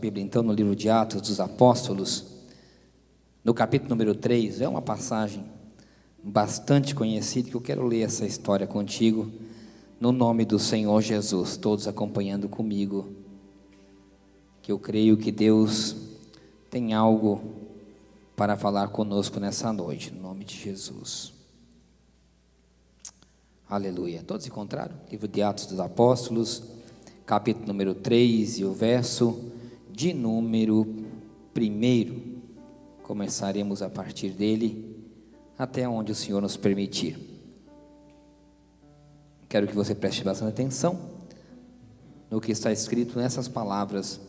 Bíblia então no livro de Atos dos Apóstolos, no capítulo número 3, é uma passagem bastante conhecida, que eu quero ler essa história contigo, no nome do Senhor Jesus, todos acompanhando comigo, que eu creio que Deus tem algo para falar conosco nessa noite, no nome de Jesus. Aleluia. Todos encontraram? Livro de Atos dos Apóstolos, capítulo número 3 e o verso de número 1. Começaremos a partir dele, até onde o Senhor nos permitir. Quero que você preste bastante atenção no que está escrito nessas palavras,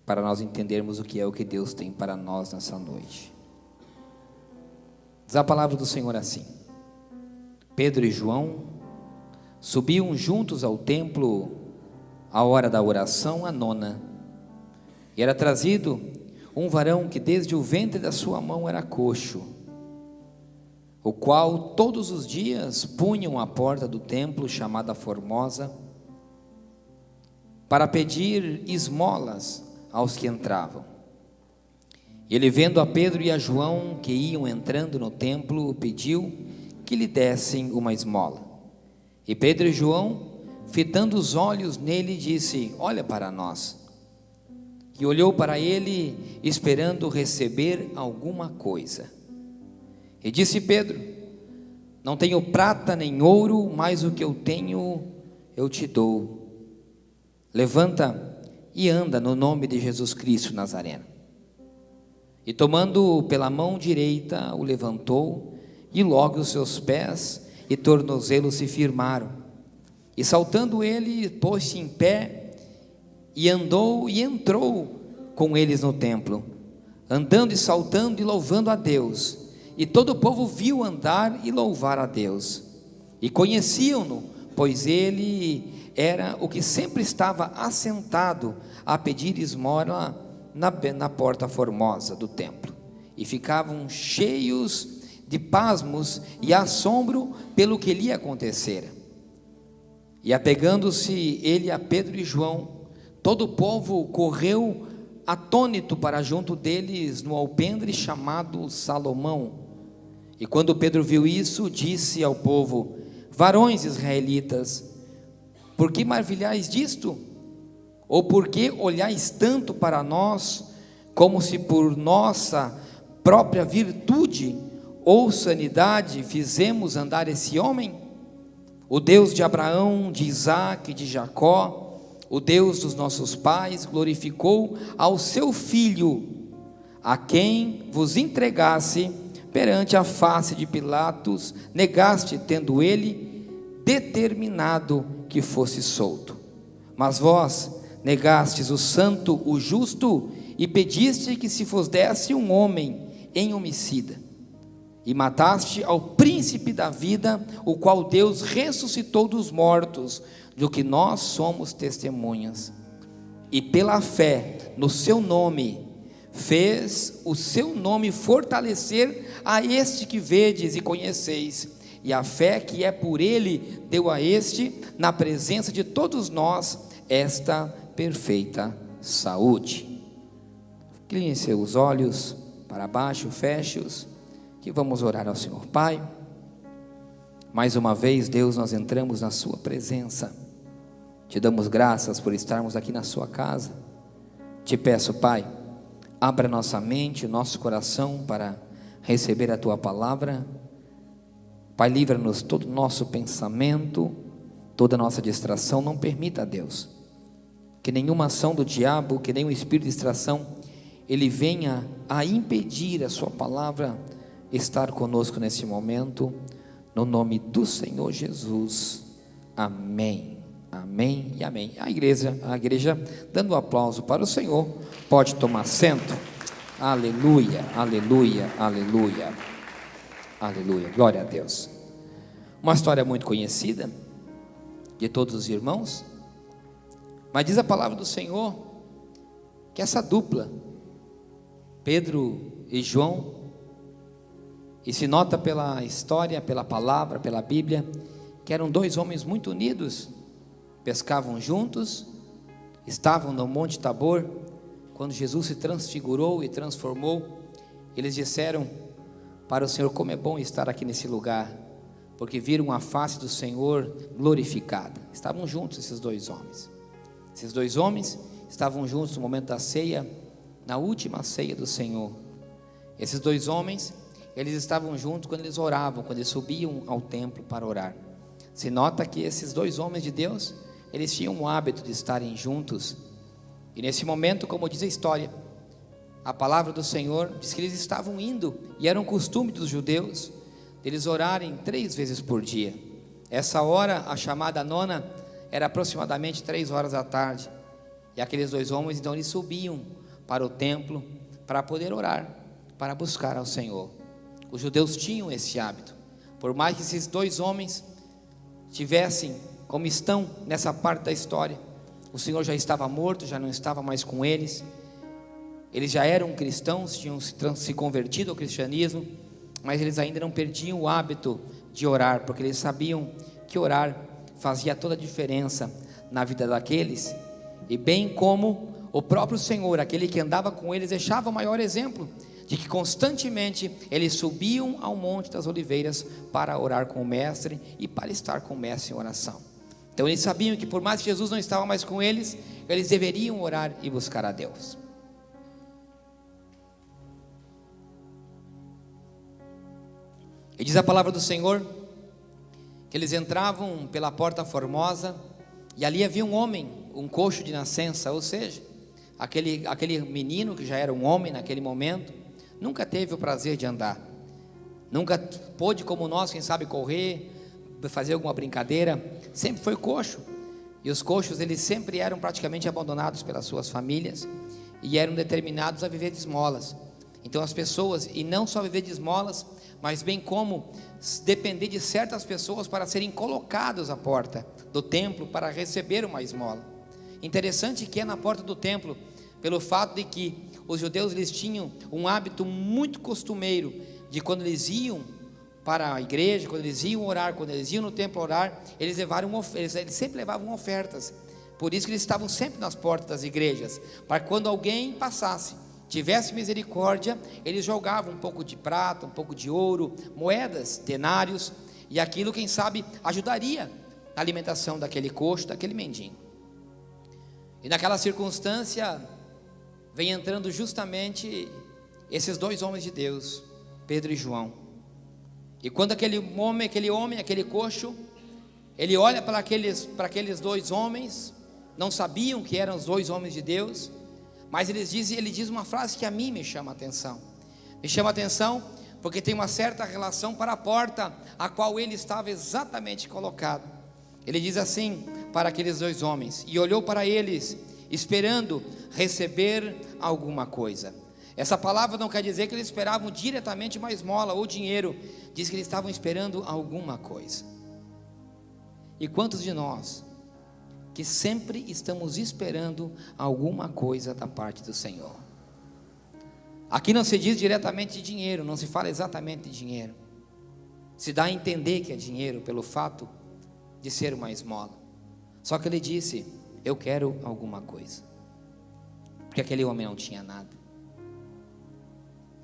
para nós entendermos o que Deus tem para nós nessa noite. Diz a palavra do Senhor assim: Pedro e João subiam juntos ao templo à hora da oração, a nona, e era trazido um varão que desde o ventre da sua mão era coxo, o qual todos os dias punham à porta do templo chamada Formosa, para pedir esmolas aos que entravam. Ele, vendo a Pedro e a João que iam entrando no templo, pediu que lhe dessem uma esmola. E Pedro e João, fitando os olhos nele, disse: olha para nós. E olhou para ele, esperando receber alguma coisa. E disse Pedro: não tenho prata nem ouro, mas o que eu tenho eu te dou. Levanta e anda no nome de Jesus Cristo Nazareno. E tomando-o pela mão direita, o levantou, e logo os seus pés e tornozelos se firmaram. E saltando ele, pôs-se em pé, e andou e entrou com eles no templo, andando e saltando e louvando a Deus. E todo o povo viu andar e louvar a Deus, e conheciam-no, pois ele era o que sempre estava assentado a pedir esmola na porta formosa do templo. E ficavam cheios de pasmos e assombro pelo que lhe acontecera. E apegando-se ele a Pedro e João, todo o povo correu atônito para junto deles no alpendre chamado Salomão. E quando Pedro viu isso, disse ao povo: varões israelitas, por que maravilhais disto? Ou por que olhais tanto para nós, como se por nossa própria virtude ou sanidade fizemos andar esse homem? O Deus de Abraão, de Isaque e de Jacó, o Deus dos nossos pais, glorificou ao seu Filho, a quem vos entregasse perante a face de Pilatos, negaste, tendo ele determinado que fosse solto. Mas vós negastes o santo, o justo, e pediste que se vos desse um homem em homicida. E mataste ao príncipe da vida, o qual Deus ressuscitou dos mortos, do que nós somos testemunhas. E pela fé no seu nome, fez o seu nome fortalecer a este que vedes e conheceis. E a fé que é por ele deu a este, na presença de todos nós, esta perfeita saúde. Incline seus olhos para baixo, feche-os, que vamos orar ao Senhor. Pai, mais uma vez, Deus, nós entramos na sua presença, te damos graças por estarmos aqui na sua casa. Te peço, Pai, abra nossa mente, nosso coração para receber a tua palavra. Pai, livra-nos todo o nosso pensamento, toda a nossa distração. Não permita, Deus, que nenhuma ação do diabo, que nenhum espírito de distração, ele venha a impedir a sua palavra estar conosco nesse momento, no nome do Senhor Jesus, amém, amém e amém. A igreja dando um aplauso para o Senhor, pode tomar assento. Aleluia, aleluia, aleluia, aleluia, glória a Deus. Uma história muito conhecida de todos os irmãos, mas diz a palavra do Senhor que essa dupla, Pedro e João, e se nota pela história, pela palavra, pela Bíblia, que eram dois homens muito unidos, pescavam juntos, estavam no Monte Tabor, quando Jesus se transfigurou e transformou, eles disseram para o Senhor: como é bom estar aqui nesse lugar, porque viram a face do Senhor glorificada. Estavam juntos esses dois homens. Esses dois homens estavam juntos no momento da ceia, na última ceia do Senhor. Esses dois homens, eles estavam juntos quando eles oravam, quando eles subiam ao templo para orar. Se nota que esses dois homens de Deus, eles tinham o hábito de estarem juntos. E nesse momento, como diz a história, a palavra do Senhor diz que eles estavam indo, e era um costume dos judeus, eles orarem 3 vezes por dia. Essa hora, a chamada nona, era aproximadamente 3 horas da tarde. E aqueles dois homens, então, eles subiam para o templo para poder orar, para buscar ao Senhor. Os judeus tinham esse hábito. Por mais que esses dois homens tivessem, como estão nessa parte da história, o Senhor já estava morto, já não estava mais com eles. Eles já eram cristãos, tinham se convertido ao cristianismo, mas eles ainda não perdiam o hábito de orar, porque eles sabiam que orar fazia toda a diferença na vida daqueles, e bem como o próprio Senhor, aquele que andava com eles, deixava o maior exemplo de que constantemente eles subiam ao Monte das Oliveiras para orar com o Mestre e para estar com o Mestre em oração. Então eles sabiam que por mais que Jesus não estava mais com eles, eles deveriam orar e buscar a Deus. E diz a palavra do Senhor que eles entravam pela porta formosa, e ali havia um homem, um coxo de nascença, ou seja, aquele menino que já era um homem naquele momento, nunca teve o prazer de andar, nunca pôde como nós, quem sabe, correr, fazer alguma brincadeira, sempre foi coxo. E os coxos, eles sempre eram praticamente abandonados pelas suas famílias, e eram determinados a viver de esmolas. Então as pessoas, e não só viver de esmolas, mas bem como depender de certas pessoas para serem colocados à porta do templo para receber uma esmola. Interessante que é na porta do templo, pelo fato de que os judeus, eles tinham um hábito muito costumeiro de quando eles iam para a igreja, quando eles iam orar, quando eles iam no templo orar, eles sempre levavam ofertas. Por isso que eles estavam sempre nas portas das igrejas, para quando alguém passasse, tivesse misericórdia, eles jogavam um pouco de prata, um pouco de ouro, moedas, denários, e aquilo, quem sabe, ajudaria na alimentação daquele coxo, daquele mendigo. E naquela circunstância, vem entrando justamente esses dois homens de Deus, Pedro e João. E quando aquele homem, aquele coxo, ele olha para aqueles dois homens, não sabiam que eram os dois homens de Deus, mas ele diz uma frase que a mim me chama a atenção. Me chama a atenção porque tem uma certa relação para a porta a qual ele estava exatamente colocado. Ele diz assim para aqueles dois homens: e olhou para eles, esperando receber alguma coisa. Essa palavra não quer dizer que eles esperavam diretamente uma esmola ou dinheiro. Diz que eles estavam esperando alguma coisa. E quantos de nós que sempre estamos esperando alguma coisa da parte do Senhor? Aqui não se diz diretamente de dinheiro, não se fala exatamente de dinheiro. Se dá a entender que é dinheiro pelo fato de ser uma esmola. Só que ele disse: eu quero alguma coisa. Porque aquele homem não tinha nada.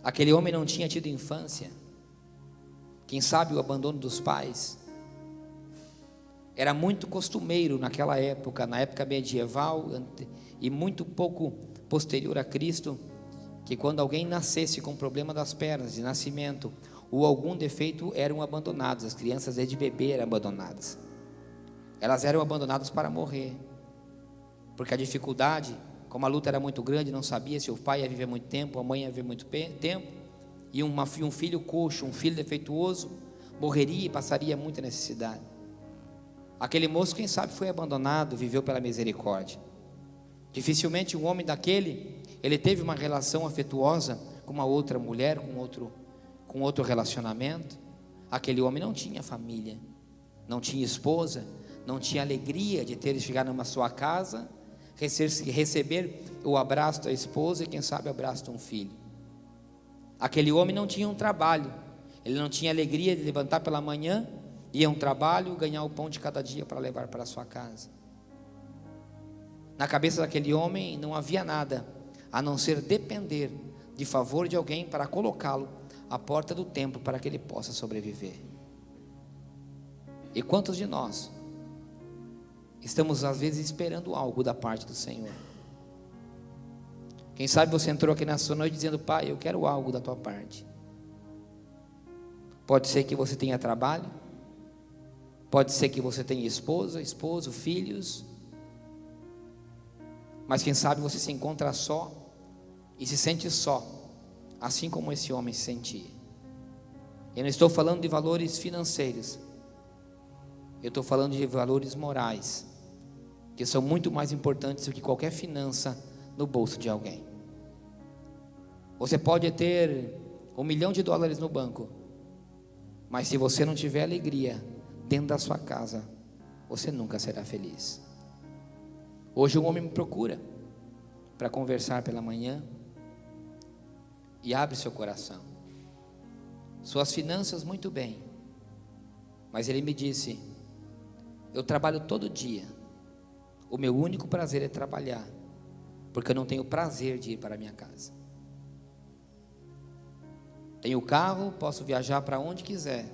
Aquele homem não tinha tido infância. Quem sabe o abandono dos pais. Era muito costumeiro naquela época, na época medieval e muito pouco posterior a Cristo, que quando alguém nascesse com problema das pernas de nascimento ou algum defeito, eram abandonados. As crianças desde bebê eram abandonadas. Elas eram abandonadas para morrer, porque a dificuldade, como a luta era muito grande, não sabia se o pai ia viver muito tempo, a mãe ia viver muito tempo, e um filho coxo, um filho defeituoso, morreria e passaria muita necessidade. Aquele moço, quem sabe, foi abandonado, viveu pela misericórdia. Dificilmente um homem daquele, ele teve uma relação afetuosa com uma outra mulher, com outro relacionamento. Aquele homem não tinha família, não tinha esposa, não tinha alegria de ter chegado numa sua casa, receber o abraço da esposa e quem sabe o abraço de um filho. Aquele homem não tinha um trabalho, ele não tinha alegria de levantar pela manhã, ir a um trabalho, ganhar o pão de cada dia para levar para a sua casa. Na cabeça daquele homem não havia nada a não ser depender de favor de alguém para colocá-lo à porta do templo para que ele possa sobreviver. E quantos de nós estamos às vezes esperando algo da parte do Senhor? Quem sabe você entrou aqui nessa noite dizendo: Pai, eu quero algo da tua parte. Pode ser que você tenha trabalho, pode ser que você tenha esposa, esposo, filhos, mas quem sabe você se encontra só e se sente só, assim como esse homem se sentia. Eu não estou falando de valores financeiros, eu estou falando de valores morais, que são muito mais importantes do que qualquer finança no bolso de alguém. Você pode ter $1 milhão no banco, mas se você não tiver alegria dentro da sua casa, você nunca será feliz. Hoje um homem me procura para conversar pela manhã e abre seu coração. Suas finanças muito bem, mas ele me disse: eu trabalho todo dia, o meu único prazer é trabalhar, porque eu não tenho prazer de ir para a minha casa. Tenho carro, posso viajar para onde quiser,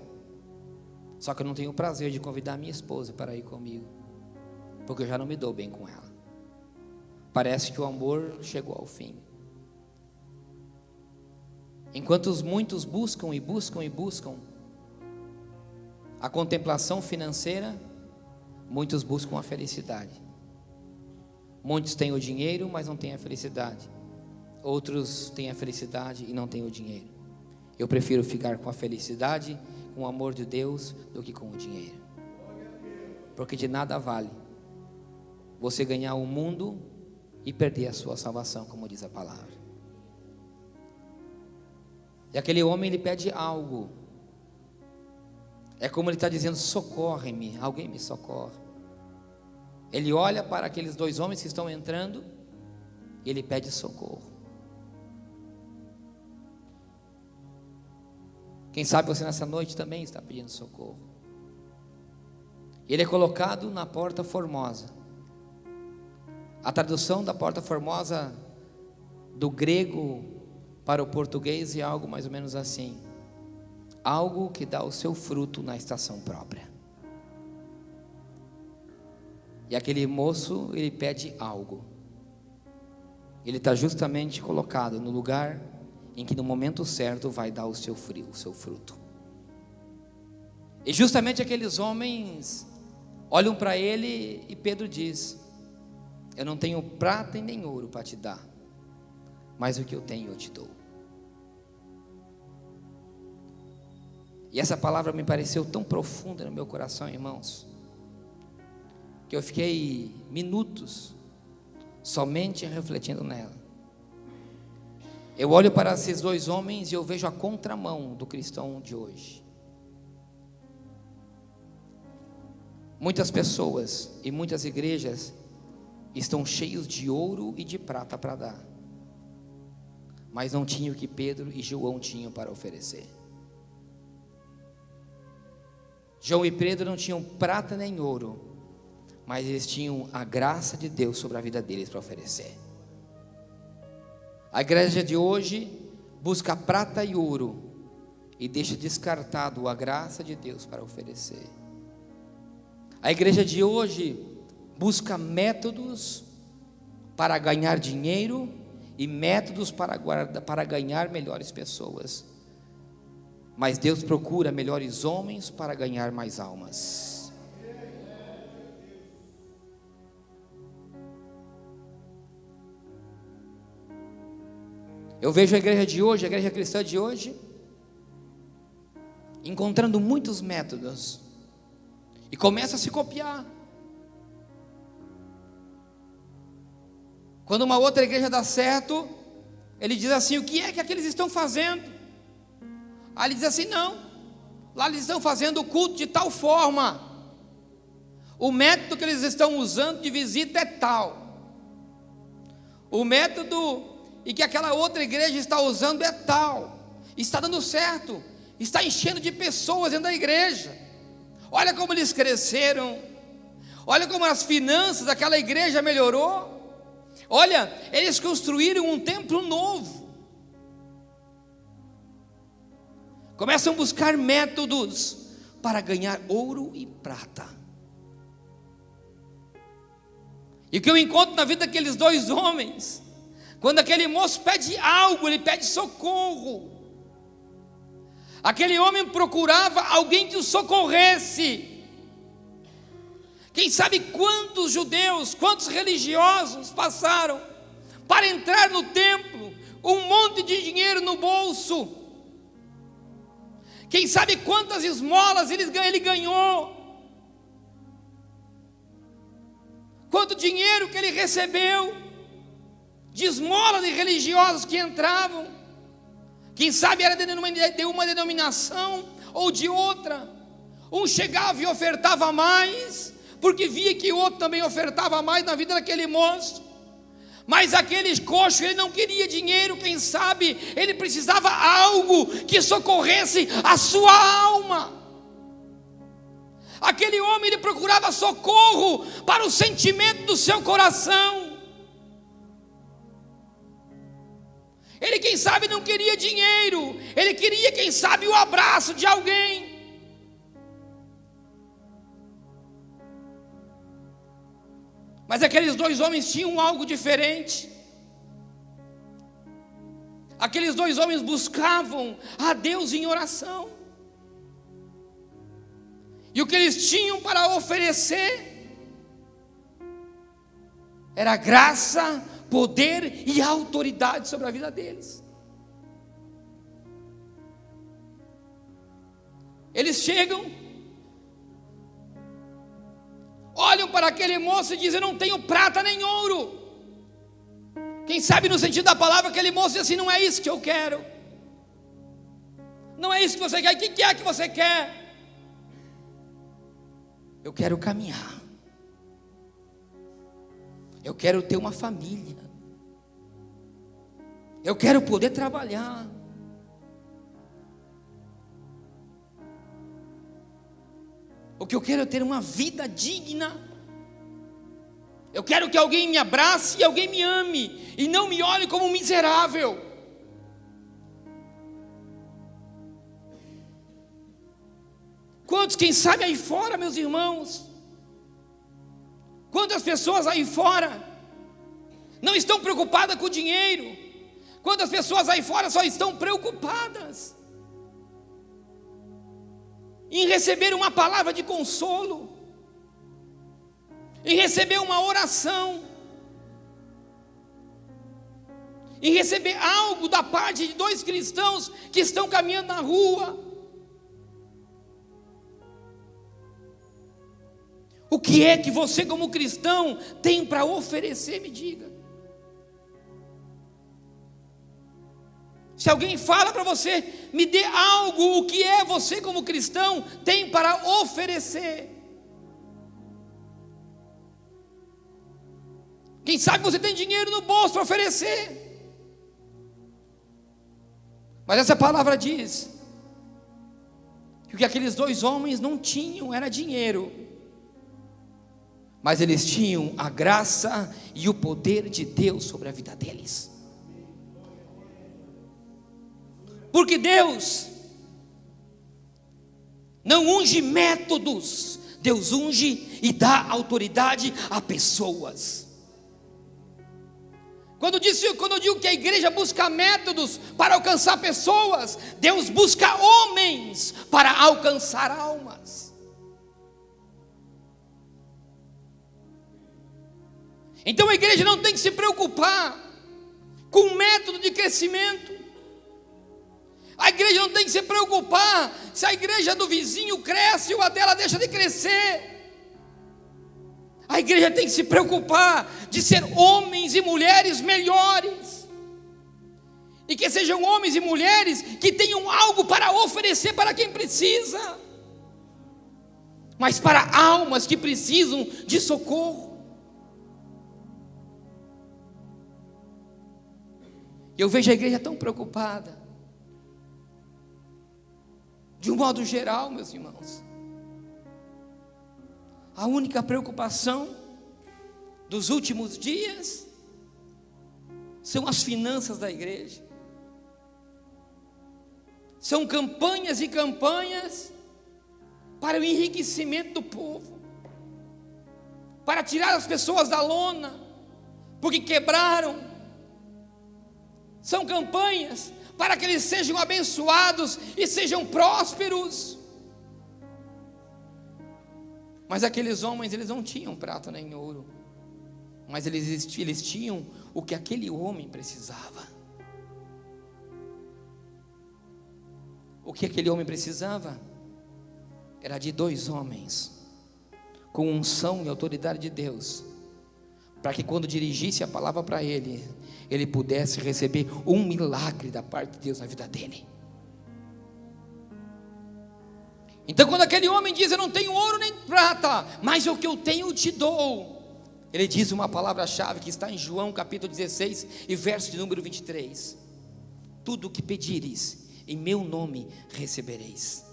só que eu não tenho prazer de convidar minha esposa para ir comigo, porque eu já não me dou bem com ela. Parece que o amor chegou ao fim. Enquanto muitos buscam e buscam e buscam a contemplação financeira, muitos buscam a felicidade. Muitos têm o dinheiro, mas não têm a felicidade. Outros têm a felicidade e não têm o dinheiro. Eu prefiro ficar com a felicidade, com o amor de Deus, do que com o dinheiro. Porque de nada vale você ganhar o mundo e perder a sua salvação, como diz a palavra. E aquele homem, ele pede algo. É como ele está dizendo: socorre-me, alguém me socorre. Ele olha para aqueles 2 homens que estão entrando e ele pede socorro. Quem sabe você nessa noite também está pedindo socorro. Ele é colocado na Porta Formosa. A tradução da Porta Formosa do grego para o português é algo mais ou menos assim: algo que dá o seu fruto na estação própria. E aquele moço, ele pede algo. Ele está justamente colocado no lugar em que no momento certo vai dar o seu fruto. E justamente aqueles homens olham para ele e Pedro diz: eu não tenho prata e nem ouro para te dar, mas o que eu tenho eu te dou. E essa palavra me pareceu tão profunda no meu coração, irmãos, que eu fiquei minutos somente refletindo nela. Eu olho para esses 2 homens e eu vejo a contramão do cristão de hoje. Muitas pessoas e muitas igrejas estão cheios de ouro e de prata para dar, mas não tinham o que Pedro e João tinham para oferecer. João e Pedro não tinham prata nem ouro, mas eles tinham a graça de Deus sobre a vida deles para oferecer. A igreja de hoje busca prata e ouro e deixa descartado a graça de Deus para oferecer. A igreja de hoje busca métodos para ganhar dinheiro e métodos para ganhar melhores pessoas, mas Deus procura melhores homens para ganhar mais almas. Eu vejo a igreja de hoje, a igreja cristã de hoje, encontrando muitos métodos e começa a se copiar. Quando uma outra igreja dá certo, ele diz assim: o que é que aqueles estão fazendo? Aí ele diz assim: não, lá eles estão fazendo o culto de tal forma, o método que eles estão usando de visita é tal, o método e que aquela outra igreja está usando é tal, está dando certo, está enchendo de pessoas dentro da igreja. Olha como eles cresceram, olha como as finanças daquela igreja melhorou. Olha, eles construíram um templo novo. Começam a buscar métodos para ganhar ouro e prata. E o que eu encontro na vida daqueles dois homens, quando aquele moço pede algo, ele pede socorro. Aquele homem procurava alguém que o socorresse. Quem sabe quantos judeus, quantos religiosos passaram para entrar no templo, um monte de dinheiro no bolso. Quem sabe quantas esmolas ele ganhou, quanto dinheiro que ele recebeu de esmola de religiosos que entravam. Quem sabe era de uma denominação ou de outra. Um chegava e ofertava mais, porque via que o outro também ofertava mais na vida daquele moço. Mas aquele coxo, ele não queria dinheiro. Quem sabe ele precisava algo que socorresse a sua alma. Aquele homem, ele procurava socorro para o sentimento do seu coração. Ele, quem sabe, não queria dinheiro. Ele queria, quem sabe, o abraço de alguém. Mas aqueles dois homens tinham algo diferente. Aqueles dois homens buscavam a Deus em oração. E o que eles tinham para oferecer era graça, poder e autoridade sobre a vida deles. Eles chegam, olham para aquele moço e dizem: eu não tenho prata nem ouro. Quem sabe no sentido da palavra, aquele moço diz assim: não é isso que eu quero. Não é isso que você quer. O que é que você quer? Eu quero caminhar. Eu quero ter uma família. Eu quero poder trabalhar. O que eu quero é ter uma vida digna. Eu quero que alguém me abrace e alguém me ame, e não me olhe como um miserável. Quantos, quem sabe aí fora, meus irmãos, quantas pessoas aí fora não estão preocupadas com o dinheiro? Quantas pessoas aí fora só estão preocupadas em receber uma palavra de consolo, em receber uma oração, em receber algo da parte de dois cristãos que estão caminhando na rua. O que é que você, como cristão, tem para oferecer? Me diga. Se alguém fala para você, me dê algo, o que é você, como cristão, tem para oferecer? Quem sabe você tem dinheiro no bolso para oferecer. Mas essa palavra diz que o que aqueles dois homens não tinham era dinheiro, mas eles tinham a graça e o poder de Deus sobre a vida deles. Porque Deus não unge métodos, Deus unge e dá autoridade a pessoas. Quando eu digo que a igreja busca métodos para alcançar pessoas, Deus busca homens para alcançar almas. Então a igreja não tem que se preocupar com o método de crescimento. A igreja não tem que se preocupar se a igreja do vizinho cresce ou a dela deixa de crescer. A igreja tem que se preocupar de ser homens e mulheres melhores, e que sejam homens e mulheres que tenham algo para oferecer para quem precisa, mas para almas que precisam de socorro. Eu vejo a igreja tão preocupada, de um modo geral, meus irmãos. A única preocupação dos últimos dias são as finanças da igreja, são campanhas e campanhas para o enriquecimento do povo, para tirar as pessoas da lona, porque quebraram. São campanhas para que eles sejam abençoados e sejam prósperos. Mas aqueles homens, eles não tinham prata nem ouro, mas eles tinham o que aquele homem precisava. O que aquele homem precisava era de 2 homens com unção e autoridade de Deus, para que quando dirigisse a palavra para ele, ele pudesse receber um milagre da parte de Deus na vida dele. Então quando aquele homem diz: eu não tenho ouro nem prata, mas o que eu tenho eu te dou, ele diz uma palavra-chave que está em João capítulo 16 e verso de número 23: tudo o que pedires em meu nome recebereis.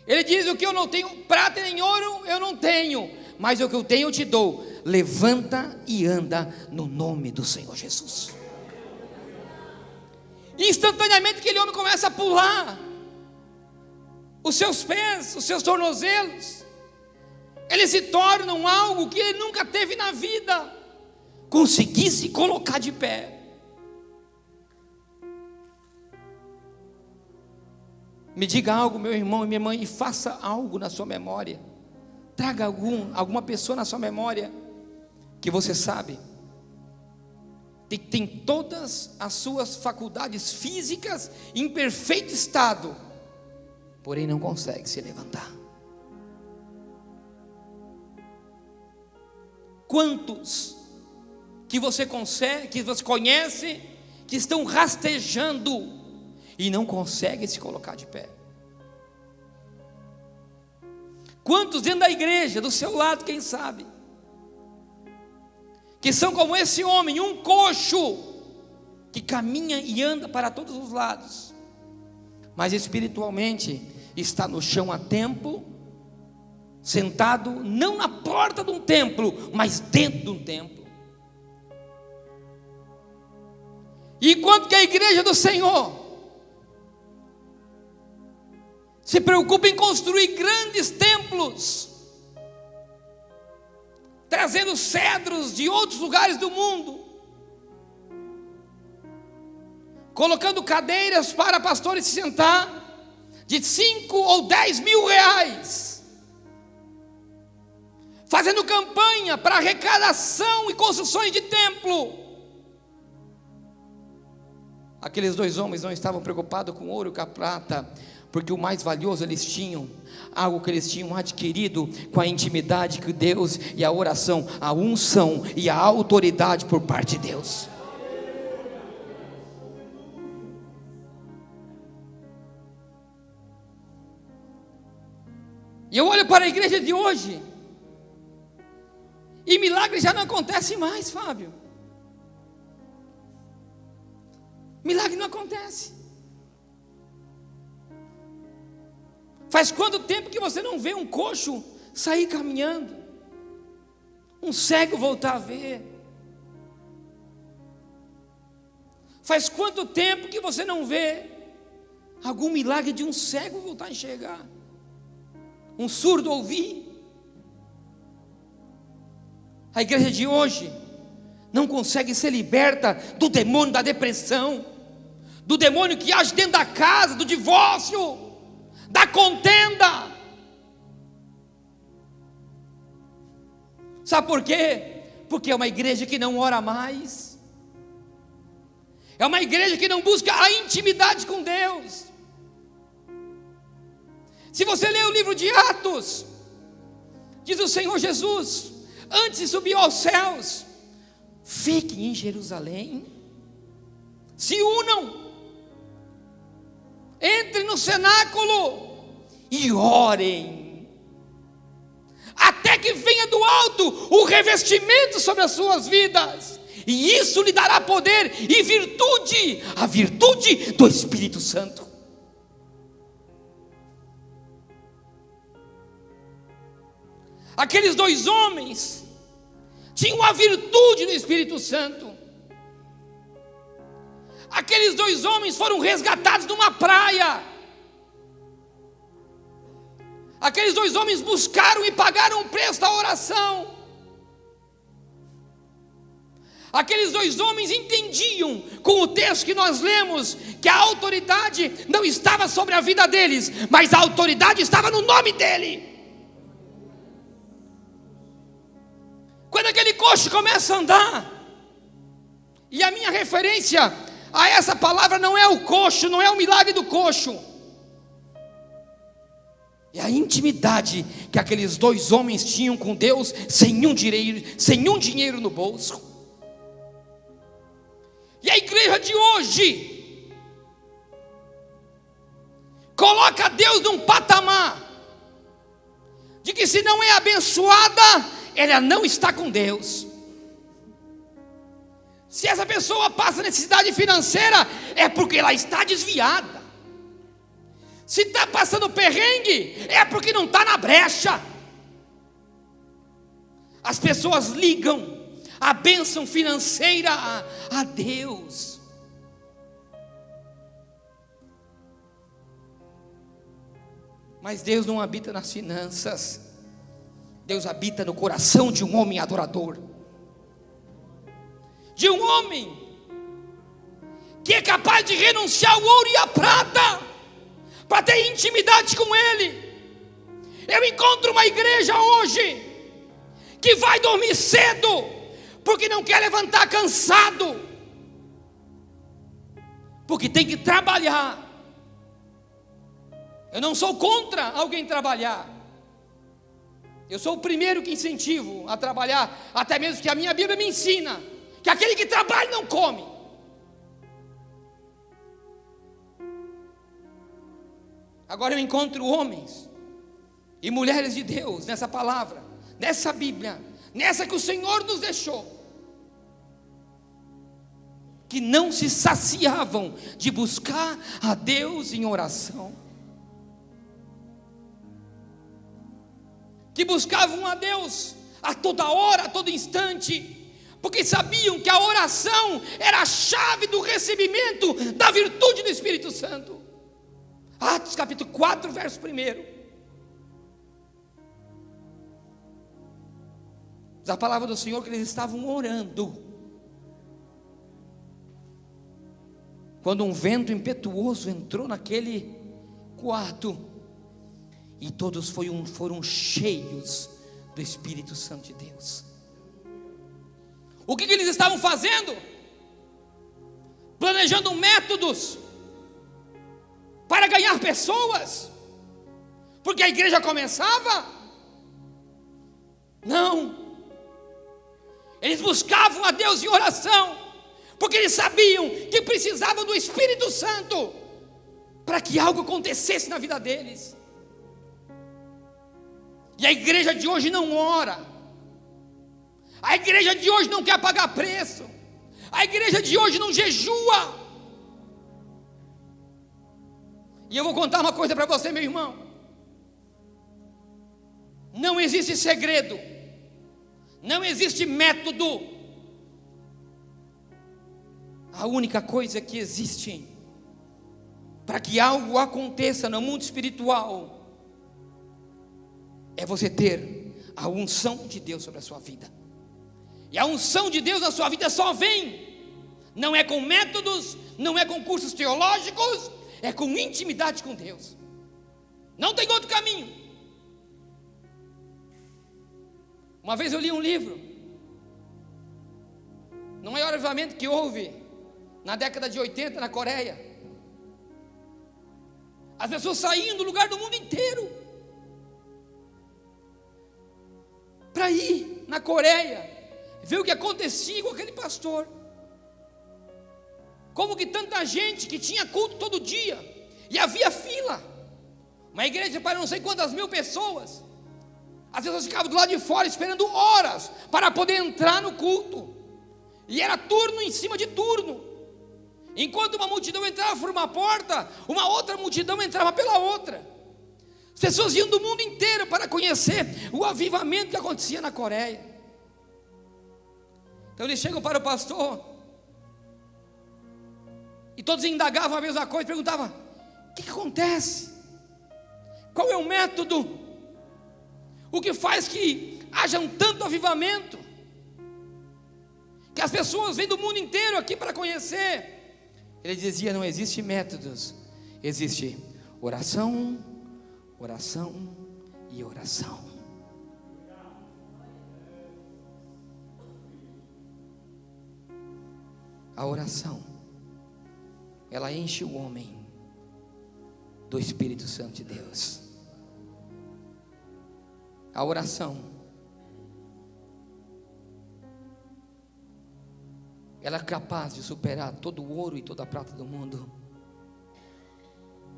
Ele diz: o que eu não tenho, prata nem ouro eu não tenho, mas o que eu tenho eu te dou. Levanta e anda no nome do Senhor Jesus. Instantaneamente aquele homem começa a pular, os seus pés, os seus tornozelos, eles se tornam algo que ele nunca teve na vida, conseguir se colocar de pé. Me diga algo, meu irmão e minha irmã, e faça algo na sua memória. Traga alguma pessoa na sua memória que você sabe tem todas as suas faculdades físicas em perfeito estado, porém não consegue se levantar. Quantos que você conhece que estão rastejando e não conseguem se colocar de pé? Quantos dentro da igreja, do seu lado, quem sabe, que são como esse homem, um coxo, que caminha e anda para todos os lados, mas espiritualmente está no chão há tempo, sentado não na porta de um templo, mas dentro de um templo. E enquanto que a igreja do Senhor se preocupa em construir grandes templos, trazendo cedros de outros lugares do mundo, colocando cadeiras para pastores se sentar, de 5 ou 10 mil reais, fazendo campanha para arrecadação e construções de templo. Aqueles 2 homens não estavam preocupados com ouro e com a prata, porque o mais valioso eles tinham, algo que eles tinham adquirido com a intimidade com Deus e a oração, a unção e a autoridade por parte de Deus. E eu olho para a igreja de hoje, e milagre já não acontece mais, Fábio. Milagre não acontece. Faz quanto tempo que você não vê um coxo sair caminhando, um cego voltar a ver? Faz quanto tempo que você não vê algum milagre de um cego voltar a enxergar, um surdo ouvir? A igreja de hoje não consegue ser liberta do demônio da depressão, do demônio que age dentro da casa, do divórcio, da contenda. Sabe por quê? Porque é uma igreja que não ora mais, é uma igreja que não busca a intimidade com Deus. Se você ler o livro de Atos, diz o Senhor Jesus, antes de subir aos céus, fiquem em Jerusalém, se unam, entrem no cenáculo e orem, até que venha do alto o revestimento sobre as suas vidas, e isso lhe dará poder e virtude, a virtude do Espírito Santo. Aqueles 2 homens tinham a virtude do Espírito Santo. Aqueles 2 homens foram resgatados numa praia. Aqueles 2 homens buscaram e pagaram o preço da oração. Aqueles 2 homens entendiam, com o texto que nós lemos, que a autoridade não estava sobre a vida deles, mas a autoridade estava no nome dele. Quando aquele coxo começa a andar, e a minha referência a essa palavra não é o coxo, não é o milagre do coxo, é a intimidade que aqueles 2 homens tinham com Deus, sem um dinheiro no bolso. E a igreja de hoje coloca Deus num patamar de que, se não é abençoada, ela não está com Deus. Se essa pessoa passa necessidade financeira, é porque ela está desviada. Se está passando perrengue, é porque não está na brecha. As pessoas ligam a bênção financeira a Deus. Mas Deus não habita nas finanças. Deus habita no coração de um homem adorador, de um homem que é capaz de renunciar ao ouro e à prata para ter intimidade com Ele. Eu encontro uma igreja hoje que vai dormir cedo porque não quer levantar cansado, porque tem que trabalhar. Eu não sou contra alguém trabalhar, eu sou o primeiro que incentivo a trabalhar, até mesmo que a minha Bíblia me ensina que aquele que trabalha não come. Agora eu encontro homens e mulheres de Deus nessa palavra, nessa Bíblia, nessa que o Senhor nos deixou, que não se saciavam de buscar a Deus em oração, que buscavam a Deus a toda hora, a todo instante, porque sabiam que a oração era a chave do recebimento da virtude do Espírito Santo. Atos capítulo 4, verso 1. A palavra do Senhor que eles estavam orando, quando um vento impetuoso entrou naquele quarto, e todos foram cheios do Espírito Santo de Deus. O que eles estavam fazendo? Planejando métodos para ganhar pessoas, porque a igreja começava? Não, eles buscavam a Deus em oração, porque eles sabiam que precisavam do Espírito Santo para que algo acontecesse na vida deles. E a igreja de hoje não ora, a igreja de hoje não quer pagar preço, a igreja de hoje não jejua. E eu vou contar uma coisa para você, meu irmão: não existe segredo, não existe método. A única coisa que existe para que algo aconteça no mundo espiritual é você ter a unção de Deus sobre a sua vida. E a unção de Deus na sua vida só vem, não é com métodos, não é com cursos teológicos, é com intimidade com Deus. Não tem outro caminho. Uma vez eu li um livro, no maior avivamento que houve na década de 80 na Coreia. As pessoas saíam do lugar do mundo inteiro para ir na Coreia ver o que acontecia com aquele pastor. Como que tanta gente que tinha culto todo dia, e havia fila, uma igreja para não sei quantas mil pessoas, as pessoas ficavam do lado de fora esperando horas para poder entrar no culto, e era turno em cima de turno. Enquanto uma multidão entrava por uma porta, uma outra multidão entrava pela outra. As pessoas iam do mundo inteiro para conhecer o avivamento que acontecia na Coreia. Então eles chegam para o pastor, e todos indagavam a mesma coisa, perguntavam: o que acontece? Qual é o método? O que faz que haja um tanto avivamento? Que as pessoas vêm do mundo inteiro aqui para conhecer. Ele dizia: não existe métodos, existe oração, oração e oração. A oração, ela enche o homem do Espírito Santo de Deus. A oração, ela é capaz de superar todo o ouro e toda a prata do mundo.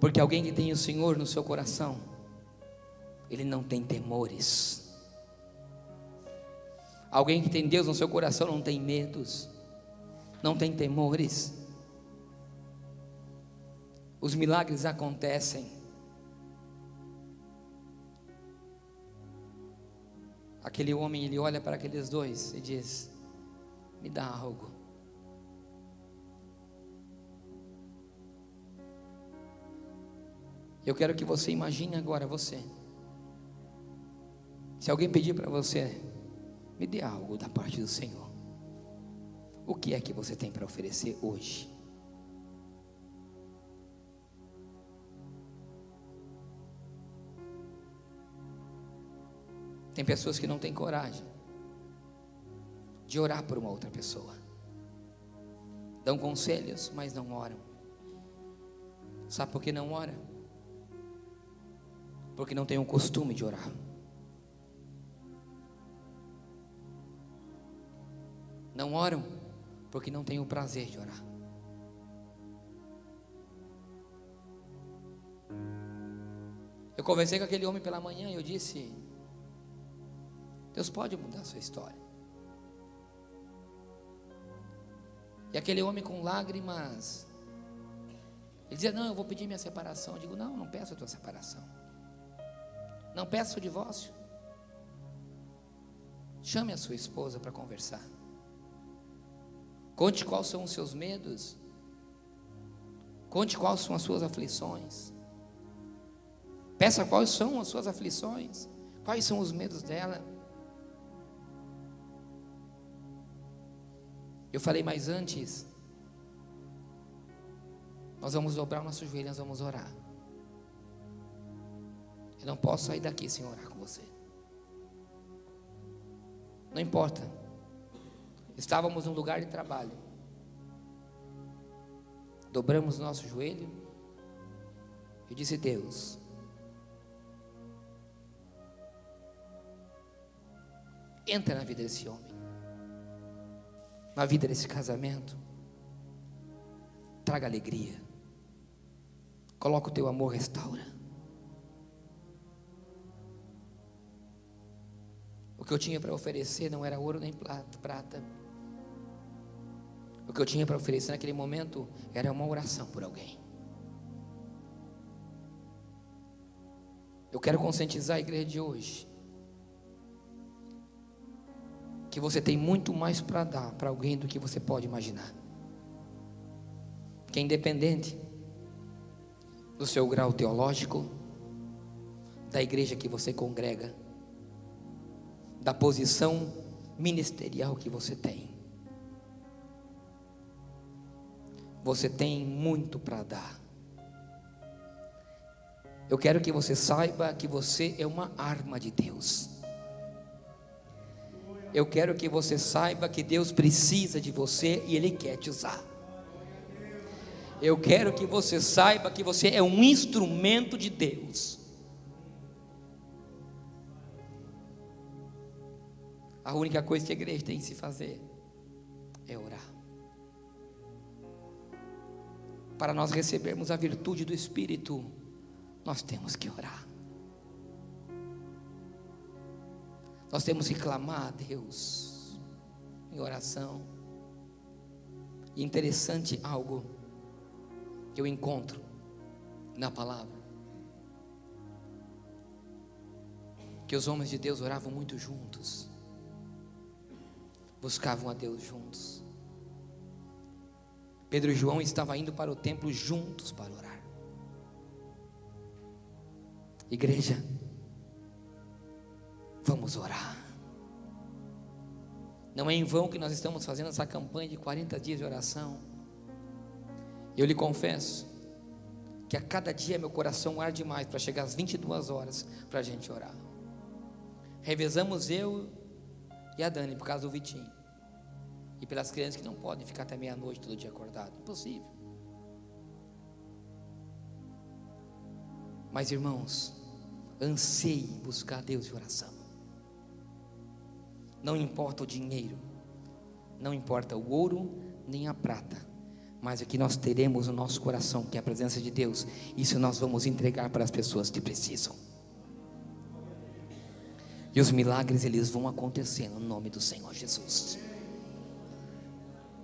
Porque alguém que tem o Senhor no seu coração, ele não tem temores. Alguém que tem Deus no seu coração não tem medos, não tem temores. Os milagres acontecem. Aquele homem, ele olha para aqueles dois e diz: me dá algo. Eu quero que você imagine agora você. Se alguém pedir para você: me dê algo da parte do Senhor, o que é que você tem para oferecer hoje? Tem pessoas que não têm coragem de orar por uma outra pessoa. Dão conselhos, mas não oram. Sabe por que não ora? Porque não tem o costume de orar. Não oram porque não tem o prazer de orar. Eu conversei com aquele homem pela manhã e eu disse: Deus pode mudar a sua história. E aquele homem com lágrimas, ele dizia: não, eu vou pedir minha separação. Eu digo: não, não peço a tua separação, não peço o divórcio. Chame a sua esposa para conversar. Conte quais são os seus medos. Conte quais são as suas aflições. Peça quais são as suas aflições, quais são os medos dela. Eu falei: mas antes, nós vamos dobrar o nosso joelho, nós vamos orar. Eu não posso sair daqui sem orar com você. Não importa. Estávamos num lugar de trabalho. Dobramos o nosso joelho. Eu disse: Deus, entra na vida desse homem, na vida desse casamento. Traga alegria. Coloca o teu amor, restaura. O que eu tinha para oferecer não era ouro nem prata. O que eu tinha para oferecer naquele momento era uma oração por alguém. Eu quero conscientizar a igreja de hoje que você tem muito mais para dar para alguém do que você pode imaginar. Que independente do seu grau teológico, da igreja que você congrega, da posição ministerial que você tem, você tem muito para dar. Eu quero que você saiba que você é uma arma de Deus. Eu quero que você saiba que Deus precisa de você e Ele quer te usar. Eu quero que você saiba que você é um instrumento de Deus. A única coisa que a igreja tem que se fazer é orar. Para nós recebermos a virtude do Espírito, nós temos que orar. Nós temos que clamar a Deus em oração. E interessante algo que eu encontro na palavra, que os homens de Deus oravam muito juntos. buscavam a Deus juntos. Pedro e João estavam indo para o templo juntos para orar. Igreja, vamos orar. Não é em vão que nós estamos fazendo essa campanha de 40 dias de oração. Eu lhe confesso que a cada dia meu coração arde mais para chegar às 22 horas para a gente orar. Revezamos eu e a Dani por causa do Vitinho, e pelas crianças que não podem ficar até meia-noite todo dia acordado, impossível. Mas irmãos, anseie buscar a Deus em oração. Não importa o dinheiro, não importa o ouro nem a prata, mas o que nós teremos no nosso coração, que é a presença de Deus, isso nós vamos entregar para as pessoas que precisam. E os milagres, eles vão acontecer no nome do Senhor Jesus.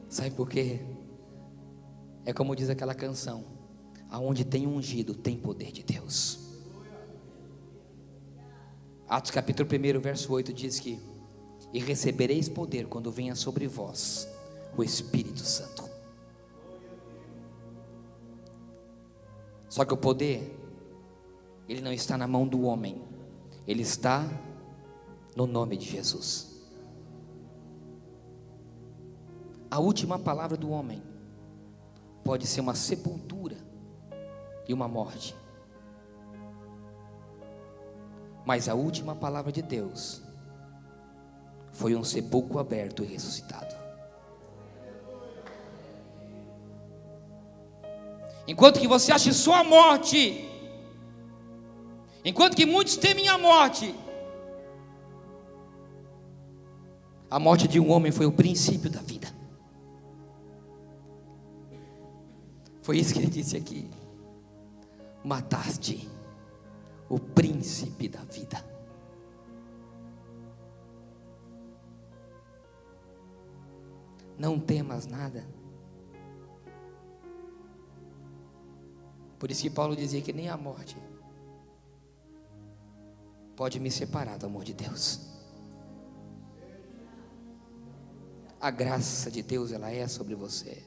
Sabe por quê? É como diz aquela canção: aonde tem ungido, tem poder de Deus. Atos capítulo 1, verso 8 diz que: e recebereis poder quando venha sobre vós o Espírito Santo. Só que o poder, ele não está na mão do homem, ele está no nome de Jesus. A última palavra do homem pode ser uma sepultura e uma morte, mas a última palavra de Deus foi um sepulcro aberto e ressuscitado. Enquanto que você acha só a morte, enquanto que muitos temem a morte de um homem foi o princípio da vida. Foi isso que ele disse aqui: mataste o príncipe da vida. Não temas nada. Por isso que Paulo dizia que nem a morte pode me separar do amor de Deus. A graça de Deus, ela é sobre você.